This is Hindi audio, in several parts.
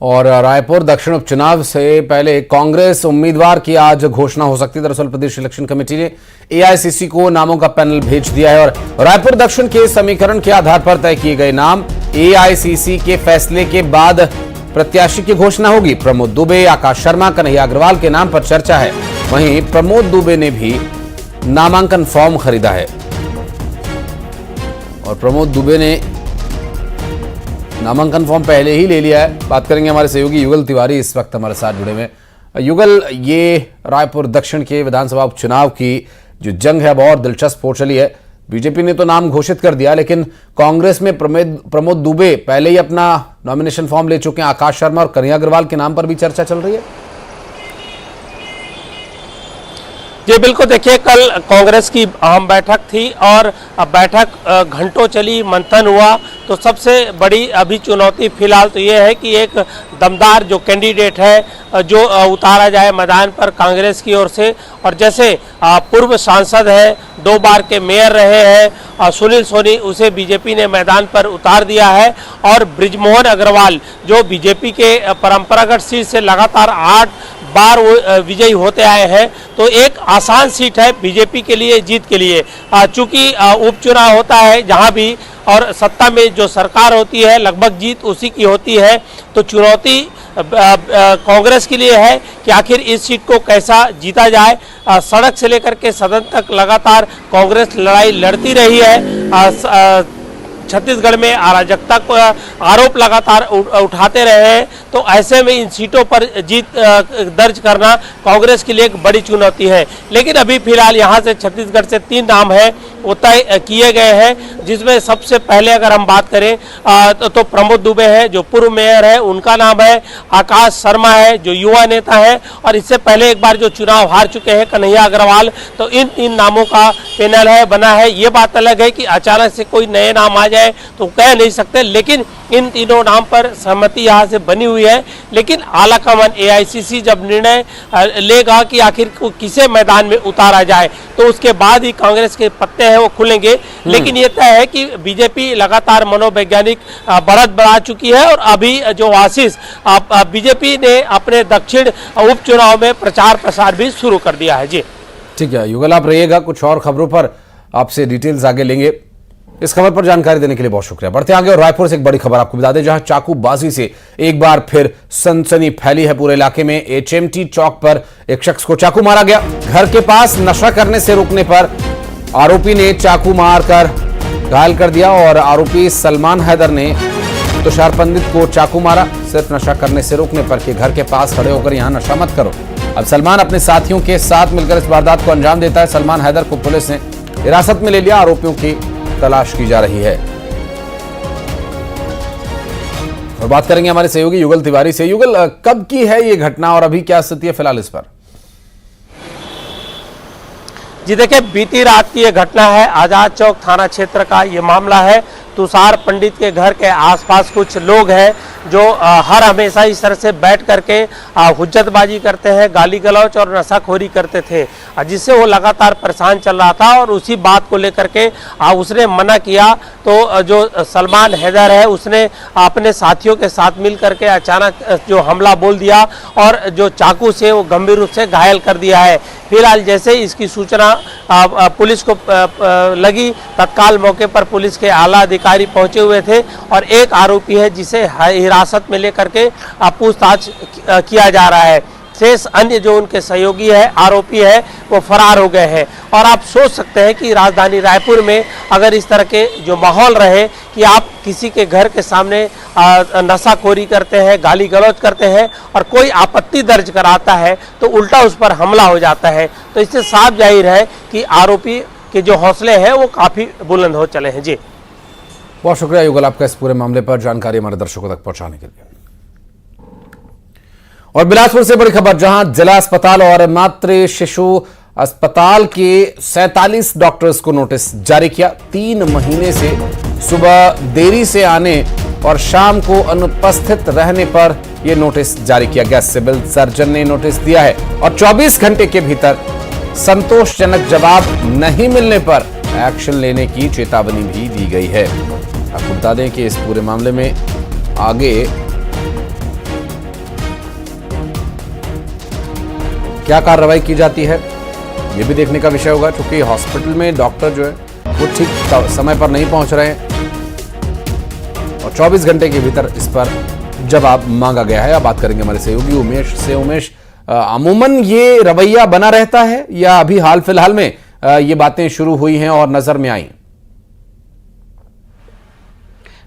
और रायपुर दक्षिण उपचुनाव से पहले कांग्रेस उम्मीदवार की आज घोषणा हो सकती है। दरअसल प्रदेश इलेक्शन कमेटी ने एआईसीसी को नामों का पैनल भेज दिया है और रायपुर दक्षिण के समीकरण के आधार पर तय किए गए नाम एआईसीसी के फैसले के बाद प्रत्याशी की घोषणा होगी। प्रमोद दुबे, आकाश शर्मा, कन्हैया अग्रवाल के नाम पर चर्चा है। वहीं प्रमोद दुबे ने भी नामांकन फॉर्म खरीदा है और प्रमोद दुबे ने नामांकन फॉर्म पहले ही ले लिया है। बात करेंगे हमारे सहयोगी युगल तिवारी इस वक्त हमारे साथ जुड़े हुए। युगल, ये रायपुर दक्षिण के विधानसभा उपचुनाव की जो जंग है अब और दिलचस्प हो चली है। बीजेपी ने तो नाम घोषित कर दिया, लेकिन कांग्रेस में प्रमोद दुबे पहले ही अपना नॉमिनेशन फॉर्म ले चुके हैं। आकाश शर्मा और कन्हैया अग्रवाल के नाम पर भी चर्चा चल रही है। जी बिल्कुल, देखिए कल कांग्रेस की अहम बैठक थी और बैठक घंटों चली, मंथन हुआ। तो सबसे बड़ी अभी चुनौती फिलहाल तो ये है कि एक दमदार जो कैंडिडेट है जो उतारा जाए मैदान पर कांग्रेस की ओर से। और जैसे पूर्व सांसद है, 2 बार के मेयर रहे हैं सुनील सोनी, उसे बीजेपी ने मैदान पर उतार दिया है। और बृजमोहन अग्रवाल जो बीजेपी के परंपरागत सीट से लगातार 8 बार विजयी होते आए हैं, तो एक आसान सीट है बीजेपी के लिए जीत के लिए। चूंकि उपचुनाव होता है जहां भी और सत्ता में जो सरकार होती है लगभग जीत उसी की होती है। तो चुनौती कांग्रेस के लिए है कि आखिर इस सीट को कैसा जीता जाए। सड़क से लेकर के सदन तक लगातार कांग्रेस लड़ाई लड़ती रही है। छत्तीसगढ़ में अराजकता को आरोप लगातार उठाते रहे हैं। तो ऐसे में इन सीटों पर जीत दर्ज करना कांग्रेस के लिए एक बड़ी चुनौती है। लेकिन अभी फिलहाल यहाँ से छत्तीसगढ़ से 3 नाम है वो तय किए गए हैं, जिसमें सबसे पहले अगर हम बात करें तो प्रमोद दुबे हैं जो पूर्व मेयर है, उनका नाम है। आकाश शर्मा है जो युवा नेता है और इससे पहले एक बार जो चुनाव हार चुके हैं कन्हैया अग्रवाल। तो इन 3 नामों का पैनल है बना है। ये बात अलग है कि अचानक से कोई नए नाम आ जाए तो कह नहीं सकते, लेकिन इन तीनों नाम पर सहमति यहाँ से बनी हुई है। लेकिन आलाकमान एआईसीसी जब निर्णय लेगा कि आखिर को किसे मैदान में उतारा जाए तो उसके बाद ही कांग्रेस के पत्ते हैं वो खुलेंगे। लेकिन ये तय है कि बीजेपी लगातार मनोवैज्ञानिक बढ़त बढ़ा चुकी है और अभी जो आशीष बीजेपी ने अपने दक्षिण उपचुनाव में प्रचार प्रसार भी शुरू कर दिया है। जी ठीक है युगल, आप रहिएगा, कुछ और खबरों पर आपसे डिटेल्स आगे लेंगे। इस खबर पर जानकारी देने के लिए बहुत शुक्रिया। बढ़ते आगे और रायपुर से एक बड़ी खबर आपको बता दें, जहां चाकूबाजी से एक बार फिर सनसनी फैली है पूरे इलाके में। एचएमटी चौक पर एक शख्स को चाकू मारा गया। घर के पास नशा करने से रोकने पर आरोपी ने चाकू मारकर घायल कर दिया और आरोपी सलमान हैदर ने तुषार पंडित को चाकू मारा सिर्फ नशा करने से रोकने पर कि घर के पास खड़े होकर यहां नशा मत करो। अब सलमान अपने साथियों के साथ मिलकर इस वारदात को अंजाम देता है। सलमान हैदर को पुलिस ने हिरासत में ले लिया। आरोपियों की तलाश की जा रही है। और बात करेंगे हमारे सहयोगी युगल तिवारी से। युगल, कब की है ये घटना और अभी क्या स्थिति है फिलहाल इस पर? जी देखिए, बीती रात की ये घटना है। आजाद चौक थाना क्षेत्र का ये मामला है। तुषार पंडित के घर के आसपास कुछ लोग हैं जो हर हमेशा इस तरह से बैठ करके हुज्जतबाजी करते हैं, गाली गलौच और नशाखोरी करते थे, जिससे वो लगातार परेशान चल रहा था। और उसी बात को लेकर के उसने मना किया तो जो सलमान हैदर है उसने अपने साथियों के साथ मिल करके अचानक जो हमला बोल दिया और जो चाकू से वो गंभीर रूप से घायल कर दिया है। फिलहाल जैसे इसकी सूचना पुलिस को लगी, तत्काल मौके पर पुलिस के आला अधिकारी पहुंचे हुए थे और एक आरोपी है जिसे हिरासत में लेकर के पूछताछ किया जा रहा है। शेष अन्य जो उनके सहयोगी है, आरोपी है, वो फरार हो गए हैं। और आप सोच सकते हैं कि राजधानी रायपुर में अगर इस तरह के जो माहौल रहे कि आप किसी के घर के सामने नशाखोरी करते हैं, गाली गलौज करते हैं और कोई आपत्ति दर्ज कराता है तो उल्टा उस पर हमला हो जाता है। तो इससे साफ जाहिर है कि आरोपी के जो हौसले हैं वो काफ़ी बुलंद हो चले हैं। जी बहुत शुक्रिया युगल आपका इस पूरे मामले पर जानकारी हमारे दर्शकों तक पहुंचाने के लिए। और बिलासपुर से बड़ी खबर, जहां जिला अस्पताल और मातृ शिशु अस्पताल के 47 डॉक्टर्स को नोटिस जारी किया। 3 महीने से सुबह देरी से आने और शाम को अनुपस्थित रहने पर यह नोटिस जारी किया गया। सिविल सर्जन ने नोटिस दिया है और 24 घंटे के भीतर संतोषजनक जवाब नहीं मिलने पर एक्शन लेने की चेतावनी भी दी गई है। आपको बता दें कि इस पूरे मामले में आगे क्या कार्रवाई की जाती है ये भी देखने का विषय होगा, क्योंकि हॉस्पिटल में डॉक्टर जो है वो ठीक समय पर नहीं पहुंच रहे हैं और 24 घंटे के भीतर इस पर जवाब मांगा गया है। अब बात करेंगे हमारे सहयोगी उमेश से। उमेश, अमूमन ये रवैया बना रहता है या अभी हाल फिलहाल में ये बातें शुरू हुई हैं और नजर में आई?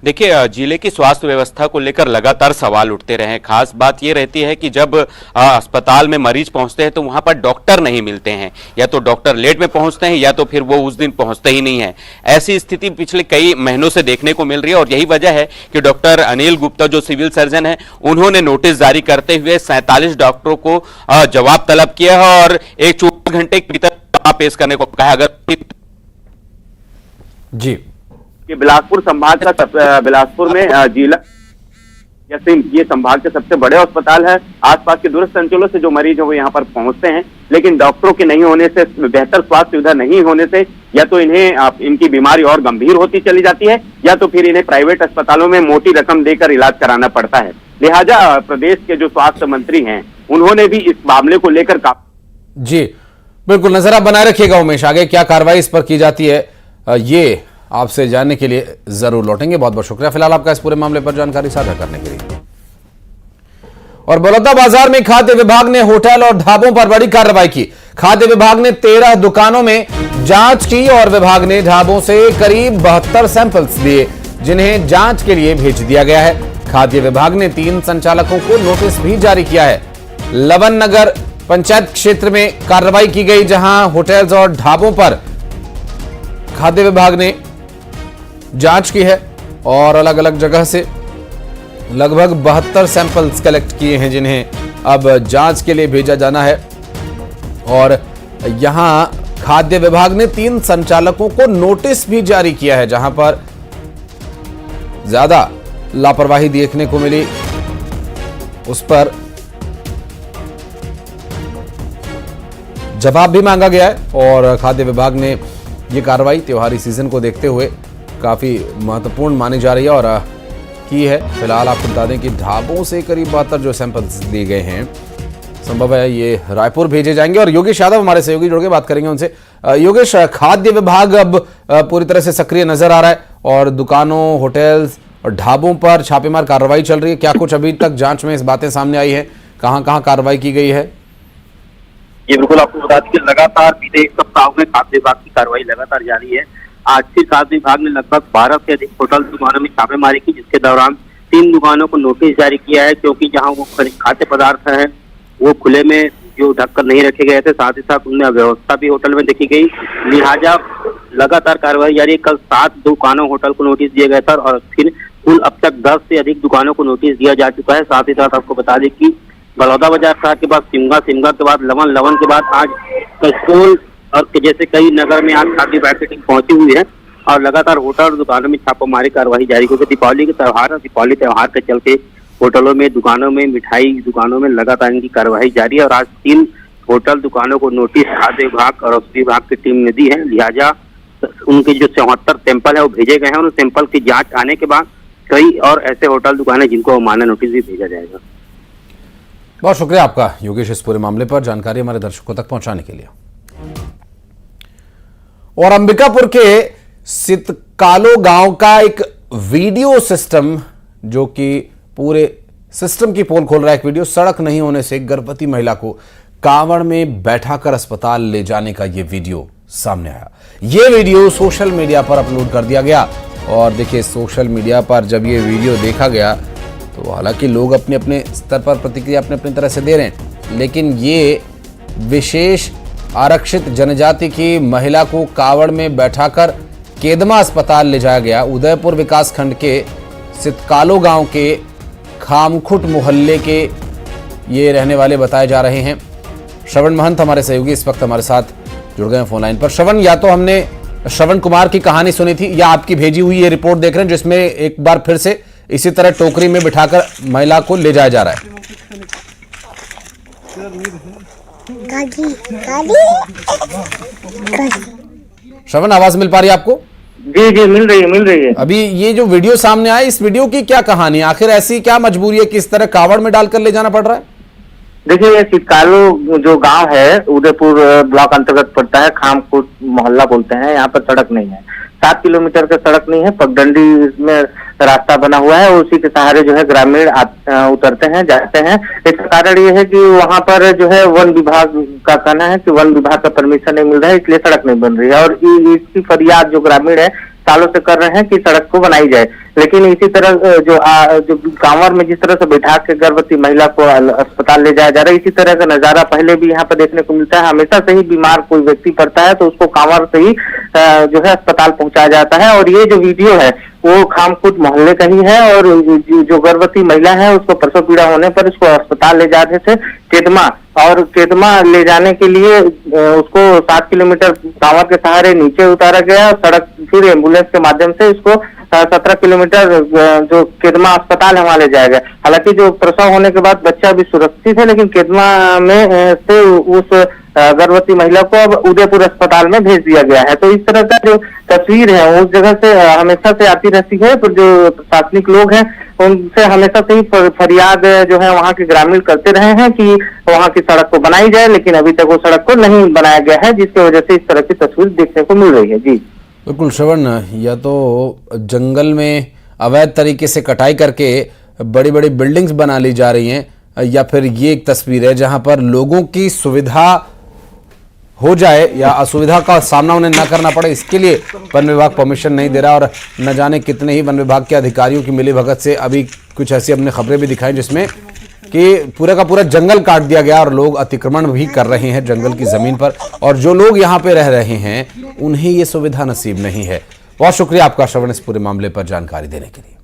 देखिए, जिले की स्वास्थ्य व्यवस्था को लेकर लगातार सवाल उठते रहे हैं। खास बात यह रहती है कि जब अस्पताल में मरीज पहुंचते हैं तो वहां पर डॉक्टर नहीं मिलते हैं, या तो डॉक्टर लेट में पहुंचते हैं या तो फिर वो उस दिन पहुंचते ही नहीं है। ऐसी स्थिति पिछले कई महीनों से देखने को मिल रही है और यही वजह है कि डॉक्टर अनिल गुप्ता जो सिविल सर्जन है उन्होंने नोटिस जारी करते हुए 47 डॉक्टरों को जवाब तलब किया है और एक 24 घंटे के भीतर जवाब पेश करने को कहा। अगर जी, कि बिलासपुर संभाग का बिलासपुर में जिला जैसे ये संभाग के सबसे बड़े अस्पताल है। आसपास के दूरस्थ अंचलों से जो मरीज है वो यहाँ पर पहुंचते हैं, लेकिन डॉक्टरों के नहीं होने से, बेहतर स्वास्थ्य सुविधा नहीं होने से या तो इन्हें इनकी बीमारी और गंभीर होती चली जाती है या तो फिर इन्हें प्राइवेट अस्पतालों में मोटी रकम देकर इलाज कराना पड़ता है। लिहाजा प्रदेश के जो स्वास्थ्य मंत्री हैं उन्होंने भी इस मामले को लेकर जी बिल्कुल नजर आप बनाए रखिएगा उमेश। आगे क्या कार्रवाई इस पर की जाती है ये आपसे जानने के लिए जरूर लौटेंगे। बहुत बहुत शुक्रिया फिलहाल आपका इस पूरे मामले पर जानकारी साझा करने के लिए। और बलौदा बाजार में खाद्य विभाग ने होटल और ढाबों पर बड़ी कार्रवाई की। खाद्य विभाग ने 13 दुकानों में जांच की और विभाग ने ढाबों से करीब 72 सैंपल्स लिए, जिन्हें जांच के लिए भेज दिया गया है। खाद्य विभाग ने 3 संचालकों को नोटिस भी जारी किया है। लवन नगर पंचायत क्षेत्र में कार्रवाई की गई, जहां होटल्स और ढाबों पर खाद्य विभाग ने जांच की है और अलग अलग जगह से लगभग 72 सैंपल्स कलेक्ट किए हैं, जिन्हें अब जांच के लिए भेजा जाना है। और यहां खाद्य विभाग ने 3 संचालकों को नोटिस भी जारी किया है, जहां पर ज्यादा लापरवाही देखने को मिली उस पर जवाब भी मांगा गया है। और खाद्य विभाग ने यह कार्रवाई त्योहारी सीजन को देखते हुए काफी महत्वपूर्ण मानी जा रही है और की है। फिलहाल आपको बता दें कि ढाबों से करीब 72 जो सैंपल्स लिए गए हैं, संभव है ये रायपुर भेजे जाएंगे। और योगेश यादव हमारे सहयोगी जुड़ के बात करेंगे उनसे। योगेश, खाद्य विभाग अब पूरी तरह से सक्रिय नजर आ रहा है और दुकानों, होटल्स और ढाबों पर छापेमार कार्रवाई चल रही है। क्या कुछ अभी तक जांच में इस बातें सामने आई है? कहां कहां कार्रवाई की गई है? ये बिल्कुल आपको बता दें कि लगातार बीते 1 सप्ताह में खाद्य विभाग की कार्रवाई लगातार जारी है। आज से खाद्य विभाग ने लगभग 12 से अधिक होटल दुकानों में छापेमारी की, जिसके दौरान 3 दुकानों को नोटिस जारी किया है, क्योंकि जहां वो खाद्य पदार्थ है वो खुले में जो ढककर नहीं रखे गए थे, साथ ही साथ उनमें अव्यवस्था भी होटल में देखी गई। लिहाजा लगातार कार्रवाई जारी है। कल 7 दुकानों होटल को नोटिस दिया गया था और फिर कुल अब तक 10 से अधिक दुकानों को नोटिस दिया जा चुका है। साथ ही साथ आपको बता दें कि बलौदा बाजार शहर के बाद सिमगा के बाद लवन, लवन के बाद आज कसोल और जैसे कई नगर में आज खाद्य विभाग की टीम पहुंची हुई है और लगातार होटल और दुकानों में छापामारी कार्रवाई जारी, क्योंकि दीपावली के त्यौहार और दीपावली त्यौहार के चलते होटलों में, दुकानों में, मिठाई दुकानों में लगातार इनकी कार्रवाई जारी है। और आज 3 होटल दुकानों को नोटिस खाद्य विभाग और औषधि विभाग की टीम ने दी है। लिहाजा उनके जो 74 सैंपल है वो भेजे गए हैं और उन सैंपल की जाँच आने के बाद कई और ऐसे होटल दुकानें जिनको अवमानना नोटिस भी भेजा जाएगा। बहुत शुक्रिया आपका योगेश इस पूरे मामले पर जानकारी हमारे दर्शकों तक पहुंचाने के लिए। और अंबिकापुर के सितकालो गांव का एक वीडियो सिस्टम, जो कि पूरे सिस्टम की पोल खोल रहा है, एक वीडियो सड़क नहीं होने से गर्भवती महिला को कांवड़ में बैठाकर अस्पताल ले जाने का यह वीडियो सामने आया। यह वीडियो सोशल मीडिया पर अपलोड कर दिया गया और देखिए, सोशल मीडिया पर जब यह वीडियो देखा गया तो हालांकि लोग अपने अपने स्तर पर प्रतिक्रिया अपने अपनी तरह से दे रहे हैं, लेकिन ये विशेष आरक्षित जनजाति की महिला को कावड़ में बैठाकर केदमा अस्पताल ले जाया गया। उदयपुर विकास खंड के सितकालो गांव के खामखुट मोहल्ले के ये रहने वाले बताए जा रहे हैं। श्रवण महंत हमारे सहयोगी इस वक्त हमारे साथ जुड़ गए हैं फोन लाइन पर। श्रवण, या तो हमने श्रवण कुमार की कहानी सुनी थी या आपकी भेजी हुई ये रिपोर्ट देख रहे हैं, जिसमें एक बार फिर से इसी तरह टोकरी में बिठाकर महिला को ले जाया जा रहा है। श्रवण, आवाज मिल पा रही है आपको? जी जी मिल रही है। अभी ये जो वीडियो सामने आया, इस वीडियो की क्या कहानी, आखिर ऐसी क्या मजबूरी है कि इस तरह कावड़ में डालकर ले जाना पड़ रहा है? देखिए, ये शीतकालू जो गांव है उदयपुर ब्लॉक अंतर्गत पड़ता है, खामकोट मोहल्ला बोलते हैं। यहाँ पर सड़क नहीं है, 7 किलोमीटर का सड़क नहीं है, पगडंडी में रास्ता बना हुआ है और उसी के सहारे जो है ग्रामीण उतरते हैं, जाते हैं। इसका कारण ये है कि वहाँ पर जो है वन विभाग का कहना है कि वन विभाग का परमिशन नहीं मिल रहा है, इसलिए सड़क नहीं बन रही है। और इसकी फरियाद जो ग्रामीण है सालों से कर रहे हैं कि सड़क को बनाई जाए। लेकिन इसी तरह जो कांवर में जिस तरह से बैठा के गर्भवती महिला को अस्पताल ले जाया जा रहा है, इसी तरह का नजारा पहले भी यहाँ पर देखने को मिलता है। हमेशा से ही बीमार कोई व्यक्ति पड़ता है तो उसको कांवर से ही जो है अस्पताल पहुंचाया जाता है। और ये जो वीडियो है वो खामकुट मोहल्ले का ही है और जो गर्भवती महिला है उसको प्रसव पीड़ा होने पर उसको अस्पताल ले जाते थे केदमा, और केदमा ले जाने के लिए उसको 7 किलोमीटर कांवर के सहारे नीचे उतारा गया, सड़क फिर एम्बुलेंस के माध्यम से इसको 17 किलोमीटर जो केदमा अस्पताल है वहां ले जाया गया। हालांकि जो प्रसव होने के बाद बच्चा भी सुरक्षित है, लेकिन केदमा में से उस गर्भवती महिला को अब उदयपुर अस्पताल में भेज दिया गया है। तो इस तरह का जो तस्वीर है उस जगह से हमेशा से आती रहती है। तो जो प्रशासनिक लोग हैं उनसे हमेशा से ही फरियाद जो है वहाँ के ग्रामीण करते रहे हैं कि वहाँ की सड़क को बनाई जाए, लेकिन अभी तक वो सड़क को नहीं बनाया गया है, जिसकी वजह से इस तरह की तस्वीर देखने को मिल रही है। जी बिल्कुल श्रवण, या तो जंगल में अवैध तरीके से कटाई करके बड़ी बड़ी बिल्डिंग्स बना ली जा रही हैं, या फिर ये एक तस्वीर है जहां पर लोगों की सुविधा हो जाए या असुविधा का सामना उन्हें न करना पड़े, इसके लिए वन विभाग परमिशन नहीं दे रहा। और न जाने कितने ही वन विभाग के अधिकारियों की मिलीभगत से अभी कुछ ऐसी हमने खबरें भी दिखाई जिसमें कि पूरा का पूरा जंगल काट दिया गया और लोग अतिक्रमण भी कर रहे हैं जंगल की जमीन पर, और जो लोग यहाँ पे रह रहे हैं उन्हें ये सुविधा नसीब नहीं है। बहुत शुक्रिया आपका श्रवण, इस पूरे मामले पर जानकारी देने के लिए।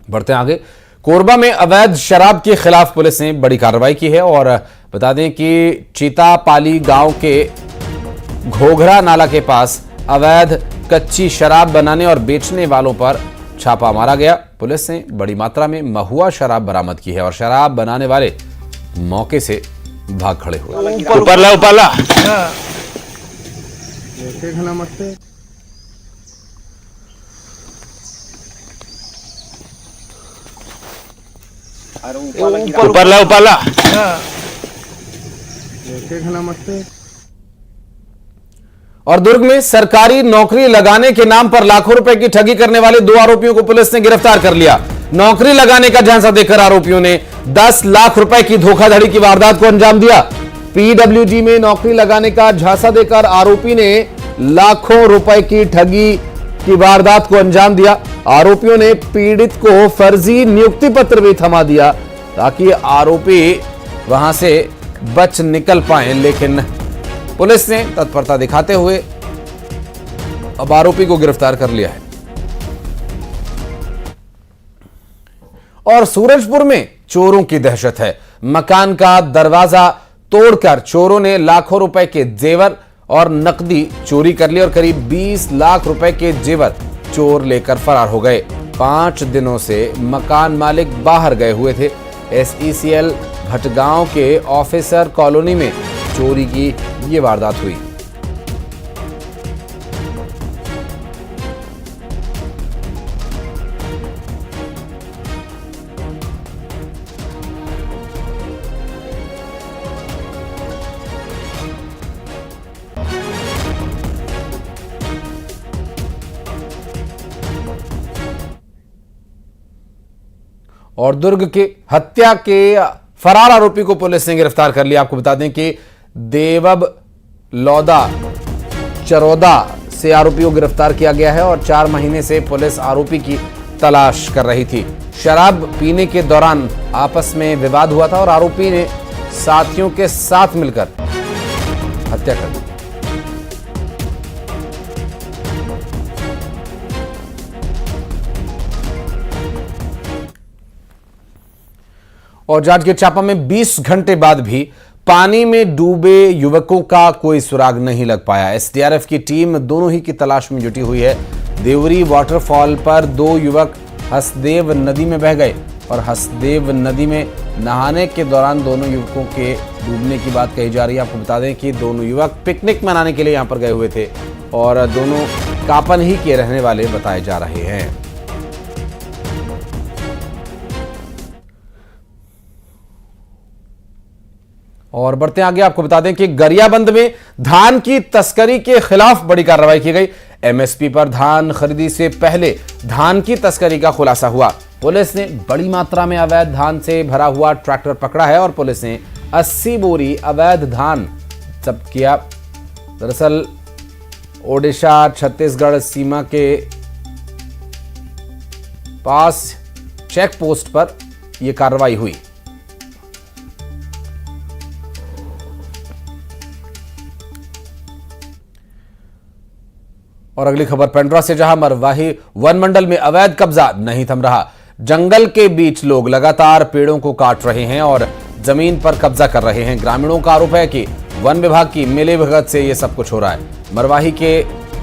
बढ़ते आगे, कोरबा में अवैध शराब के खिलाफ पुलिस ने बड़ी कार्रवाई की है। और बता दें कि चीतापाली गांव के घोघरा नाला के पास अवैध कच्ची शराब बनाने और बेचने वालों पर छापा मारा गया। पुलिस ने बड़ी मात्रा में महुआ शराब बरामद की है और शराब बनाने वाले मौके से भाग खड़े हुए। ऊपर और दुर्ग में सरकारी नौकरी लगाने के नाम पर लाखों रुपए की ठगी करने वाले 2 आरोपियों को पुलिस ने गिरफ्तार कर लिया। नौकरी लगाने का झांसा देकर आरोपियों ने 10 लाख रुपए की धोखाधड़ी की वारदात को अंजाम दिया। पीडब्ल्यूडी में नौकरी लगाने का झांसा देकर आरोपी ने लाखों रुपए की ठगी की वारदात को अंजाम दिया। आरोपियों ने पीड़ित को फर्जी नियुक्ति पत्र भी थमा दिया ताकि आरोपी वहां से बच निकल पाए, लेकिन पुलिस ने तत्परता दिखाते हुए अब आरोपी को गिरफ्तार कर लिया है। और सूरजपुर में चोरों की दहशत है। मकान का दरवाजा तोड़कर चोरों ने लाखों रुपए के जेवर और नकदी चोरी कर ली और करीब 20 लाख रुपए के जेवर चोर लेकर फरार हो गए। 5 दिनों से मकान मालिक बाहर गए हुए थे। SECL भटगांव के ऑफिसर कॉलोनी में चोरी की ये वारदात हुई। और दुर्ग के हत्या के फरार आरोपी को पुलिस ने गिरफ्तार कर लिया। आपको बता दें कि देवब लौदा चरौदा से आरोपी को गिरफ्तार किया गया है और 4 महीने से पुलिस आरोपी की तलाश कर रही थी। शराब पीने के दौरान आपस में विवाद हुआ था और आरोपी ने साथियों के साथ मिलकर हत्या कर दी। और जांजगीर चांपा में 20 घंटे बाद भी पानी में डूबे युवकों का कोई सुराग नहीं लग पाया। एसडीआरएफ की टीम दोनों ही की तलाश में जुटी हुई है। देवरी वाटरफॉल पर 2 युवक हसदेव नदी में बह गए और हसदेव नदी में नहाने के दौरान दोनों युवकों के डूबने की बात कही जा रही है। आपको बता दें कि दोनों युवक पिकनिक मनाने के लिए यहां पर गए हुए थे और दोनों कापन ही के रहने वाले बताए जा रहे हैं। और बढ़ते आगे आपको बता दें कि गरियाबंद में धान की तस्करी के खिलाफ बड़ी कार्रवाई की गई। एमएसपी पर धान खरीदी से पहले धान की तस्करी का खुलासा हुआ। पुलिस ने बड़ी मात्रा में अवैध धान से भरा हुआ ट्रैक्टर पकड़ा है और पुलिस ने 80 बोरी अवैध धान जब्त किया। दरअसल ओडिशा छत्तीसगढ़ सीमा के पास चेक पोस्ट पर यह कार्रवाई हुई। और अगली खबर पेंड्रा से, जहां मरवाही वन मंडल में अवैध कब्जा नहीं थम रहा। जंगल के बीच लोग लगातार पेड़ों को काट रहे हैं और जमीन पर कब्जा कर रहे हैं। ग्रामीणों का आरोप है कि वन विभाग की मिलीभगत से यह सब कुछ हो रहा है। मरवाही के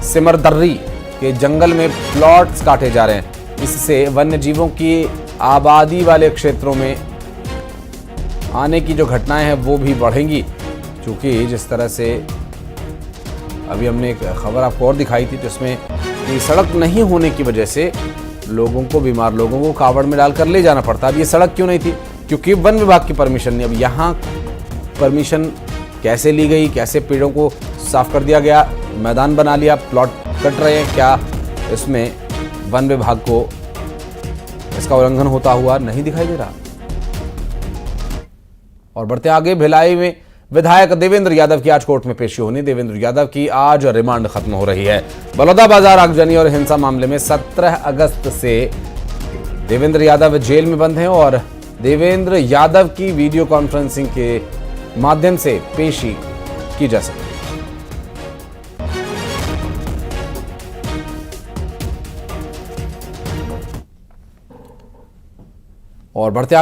सिमरदर्री के जंगल में प्लॉट्स काटे जा रहे हैं। इससे वन्य जीवों की आबादी वाले क्षेत्रों में आने की जो घटनाएं हैं वो भी बढ़ेंगी, क्योंकि जिस तरह से अभी हमने एक खबर आपको और दिखाई थी, तो इसमें ये सड़क नहीं होने की वजह से लोगों को, बीमार लोगों को कावड़ में डालकर ले जाना पड़ता। अब ये सड़क क्यों नहीं थी? क्योंकि वन विभाग की परमिशन नहीं। अब यहाँ परमिशन कैसे ली गई, कैसे पेड़ों को साफ कर दिया गया, मैदान बना लिया, प्लॉट कट रहे हैं, क्या इसमें वन विभाग को इसका उल्लंघन होता हुआ नहीं दिखाई दे रहा? और बढ़ते आगे, भिलाई में विधायक देवेंद्र यादव की आज कोर्ट में पेशी होनी। देवेंद्र यादव की आज रिमांड खत्म हो रही है। बलौदाबाजार आगजनी और हिंसा मामले में 17 अगस्त से देवेंद्र यादव जेल में बंद हैं और देवेंद्र यादव की वीडियो कॉन्फ्रेंसिंग के माध्यम से पेशी की जा सकती है। और बढ़ते